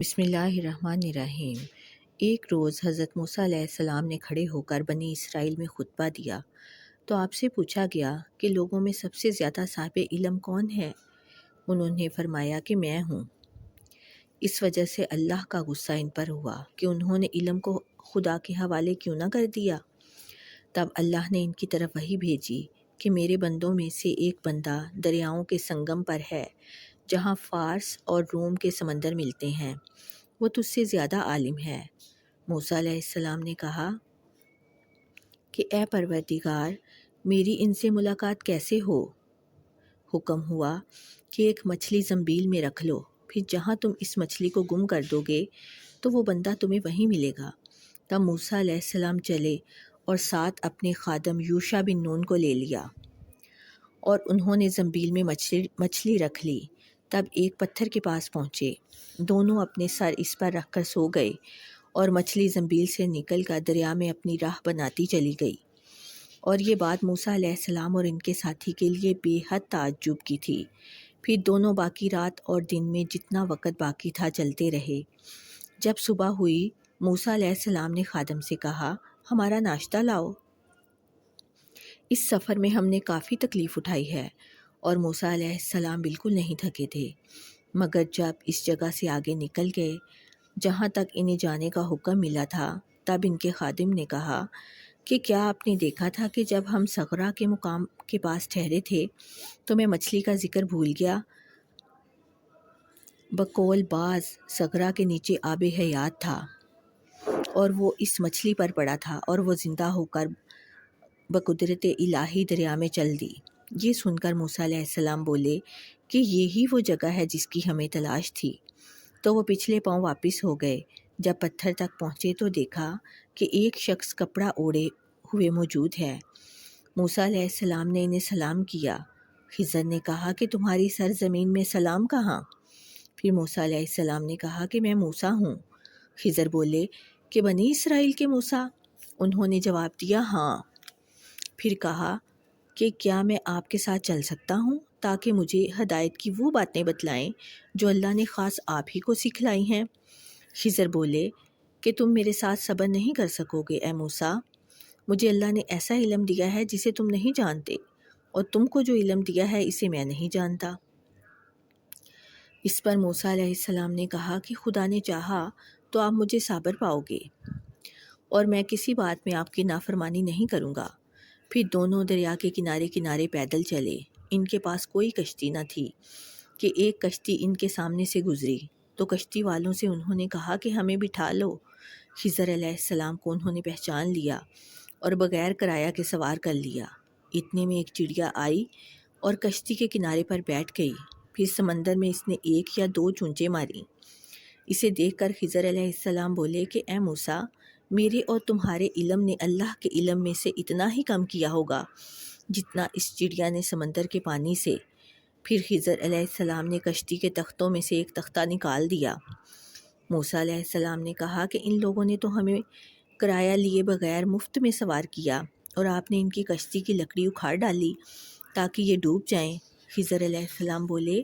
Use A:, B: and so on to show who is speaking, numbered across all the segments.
A: بسم اللہ الرحمن الرحیم۔ ایک روز حضرت موسیٰ علیہ السلام نے کھڑے ہو کر بنی اسرائیل میں خطبہ دیا تو آپ سے پوچھا گیا کہ لوگوں میں سب سے زیادہ صاحب علم کون ہے؟ انہوں نے فرمایا کہ میں ہوں۔ اس وجہ سے اللہ کا غصہ ان پر ہوا کہ انہوں نے علم کو خدا کے حوالے کیوں نہ کر دیا۔ تب اللہ نے ان کی طرف وحی بھیجی کہ میرے بندوں میں سے ایک بندہ دریاؤں کے سنگم پر ہے جہاں فارس اور روم کے سمندر ملتے ہیں، وہ تجھ سے زیادہ عالم ہے۔ موسیٰ علیہ السلام نے کہا کہ اے پروردگار، میری ان سے ملاقات کیسے ہو؟ حکم ہوا کہ ایک مچھلی زنبیل میں رکھ لو، پھر جہاں تم اس مچھلی کو گم کر دو گے تو وہ بندہ تمہیں وہیں ملے گا۔ تب موسیٰ علیہ السلام چلے اور ساتھ اپنے خادم یوشع بن نون کو لے لیا، اور انہوں نے زنبیل میں مچھلی رکھ لی۔ تب ایک پتھر کے پاس پہنچے، دونوں اپنے سر اس پر رکھ کر سو گئے، اور مچھلی زنبیل سے نکل کر دریا میں اپنی راہ بناتی چلی گئی۔ اور یہ بات موسیٰ علیہ السلام اور ان کے ساتھی کے لیے بے حد تعجب کی تھی۔ پھر دونوں باقی رات اور دن میں جتنا وقت باقی تھا چلتے رہے۔ جب صبح ہوئی، موسیٰ علیہ السلام نے خادم سے کہا، ہمارا ناشتہ لاؤ۔ اس سفر میں ہم نے کافی تکلیف اٹھائی ہے۔ اور موسیٰ علیہ السلام بالکل نہیں تھکے تھے، مگر جب اس جگہ سے آگے نکل گئے جہاں تک انہیں جانے کا حکم ملا تھا، تب ان کے خادم نے کہا کہ کیا آپ نے دیکھا تھا کہ جب ہم صغرا کے مقام کے پاس ٹھہرے تھے تو میں مچھلی کا ذکر بھول گیا؟ بقول بعض صغرا کے نیچے آب حیات تھا اور وہ اس مچھلی پر پڑا تھا، اور وہ زندہ ہو کر بقدرت الہی دریا میں چل دی۔ یہ سن کر موسیٰ علیہ السلام بولے کہ یہی وہ جگہ ہے جس کی ہمیں تلاش تھی۔ تو وہ پچھلے پاؤں واپس ہو گئے۔ جب پتھر تک پہنچے تو دیکھا کہ ایک شخص کپڑا اوڑھے ہوئے موجود ہے۔ موسیٰ علیہ السلام نے انہیں سلام کیا۔ خضر نے کہا کہ تمہاری سرزمین میں سلام کہاں؟ پھر موسیٰ علیہ السلام نے کہا کہ میں موسیٰ ہوں۔ خضر بولے کہ بنی اسرائیل کے موسیٰ؟ انہوں نے جواب دیا، ہاں۔ پھر کہا کہ کیا میں آپ کے ساتھ چل سکتا ہوں تاکہ مجھے ہدایت کی وہ باتیں بتلائیں جو اللہ نے خاص آپ ہی کو سکھلائی ہیں؟ خضر بولے کہ تم میرے ساتھ صبر نہیں کر سکو گے اے موسیٰ، مجھے اللہ نے ایسا علم دیا ہے جسے تم نہیں جانتے، اور تم کو جو علم دیا ہے اسے میں نہیں جانتا۔ اس پر موسیٰ علیہ السلام نے کہا کہ خدا نے چاہا تو آپ مجھے صابر پاؤ گے، اور میں کسی بات میں آپ کی نافرمانی نہیں کروں گا۔ پھر دونوں دریا کے کنارے کنارے پیدل چلے۔ ان کے پاس کوئی کشتی نہ تھی کہ ایک کشتی ان کے سامنے سے گزری تو کشتی والوں سے انہوں نے کہا کہ ہمیں بٹھا لو۔ خضر علیہ السلام کو انہوں نے پہچان لیا اور بغیر کرایہ کے سوار کر لیا۔ اتنے میں ایک چڑیا آئی اور کشتی کے کنارے پر بیٹھ گئی۔ پھر سمندر میں اس نے ایک یا دو چونچیں ماری۔ اسے دیکھ کر خضر علیہ السلام بولے کہ اے موسیٰ، میرے اور تمہارے علم نے اللہ کے علم میں سے اتنا ہی کم کیا ہوگا جتنا اس چڑیا نے سمندر کے پانی سے۔ پھر خضر علیہ السلام نے کشتی کے تختوں میں سے ایک تختہ نکال دیا۔ موسیٰ علیہ السلام نے کہا کہ ان لوگوں نے تو ہمیں کرایہ لیے بغیر مفت میں سوار کیا، اور آپ نے ان کی کشتی کی لکڑی اکھاڑ ڈالی تاکہ یہ ڈوب جائیں۔ خضر علیہ السلام بولے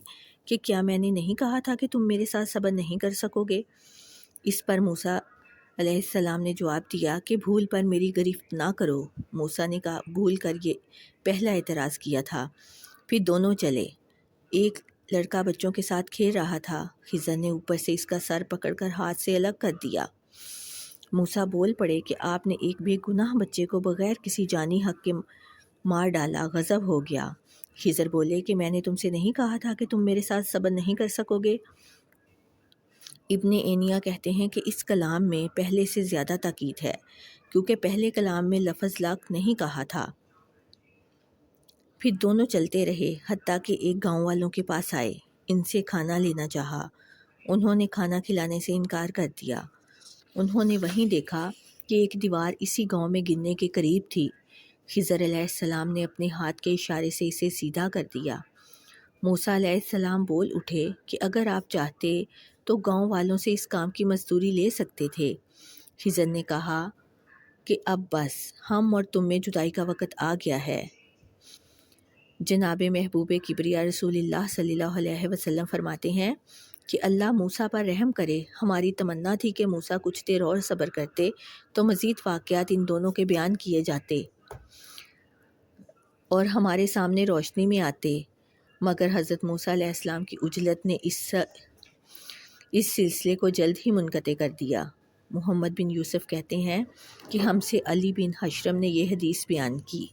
A: کہ کیا میں نے نہیں کہا تھا کہ تم میرے ساتھ صبر نہیں کر سکو گے؟ اس پر موسیٰ علیہ السلام نے جواب دیا کہ بھول پر میری گرفت نہ کرو۔ موسیٰ نے کہا بھول کر یہ پہلا اعتراض کیا تھا۔ پھر دونوں چلے۔ ایک لڑکا بچوں کے ساتھ کھیل رہا تھا۔ خضر نے اوپر سے اس کا سر پکڑ کر ہاتھ سے الگ کر دیا۔ موسیٰ بول پڑے کہ آپ نے ایک بے گناہ بچے کو بغیر کسی جانی حق کے مار ڈالا، غضب ہو گیا۔ خضر بولے کہ میں نے تم سے نہیں کہا تھا کہ تم میرے ساتھ صبر نہیں کر سکو گے؟ ابن عینیہ کہتے ہیں کہ اس کلام میں پہلے سے زیادہ تاکید ہے، کیونکہ پہلے کلام میں لفظ لاک نہیں کہا تھا۔ پھر دونوں چلتے رہے حتیٰ کہ ایک گاؤں والوں کے پاس آئے۔ ان سے کھانا لینا چاہا۔ انہوں نے کھانا کھلانے سے انکار کر دیا۔ انہوں نے وہیں دیکھا کہ ایک دیوار اسی گاؤں میں گرنے کے قریب تھی۔ خضر علیہ السلام نے اپنے ہاتھ کے اشارے سے اسے سیدھا کر دیا۔ موسیٰ علیہ السلام بول اٹھے کہ اگر آپ چاہتے تو گاؤں والوں سے اس کام کی مزدوری لے سکتے تھے۔ خضر نے کہا کہ اب بس ہم اور تم میں جدائی کا وقت آ گیا ہے۔ جناب محبوب کبریا رسول اللہ صلی اللہ علیہ وسلم فرماتے ہیں کہ اللہ موسیٰ پر رحم کرے۔ ہماری تمنا تھی کہ موسیٰ کچھ دیر اور صبر کرتے تو مزید واقعات ان دونوں کے بیان کیے جاتے اور ہمارے سامنے روشنی میں آتے، مگر حضرت موسیٰ علیہ السلام کی عجلت نے اس سلسلے کو جلد ہی منقطع کر دیا۔ محمد بن یوسف کہتے ہیں کہ ہم سے علی بن حشرم نے یہ حدیث بیان کی۔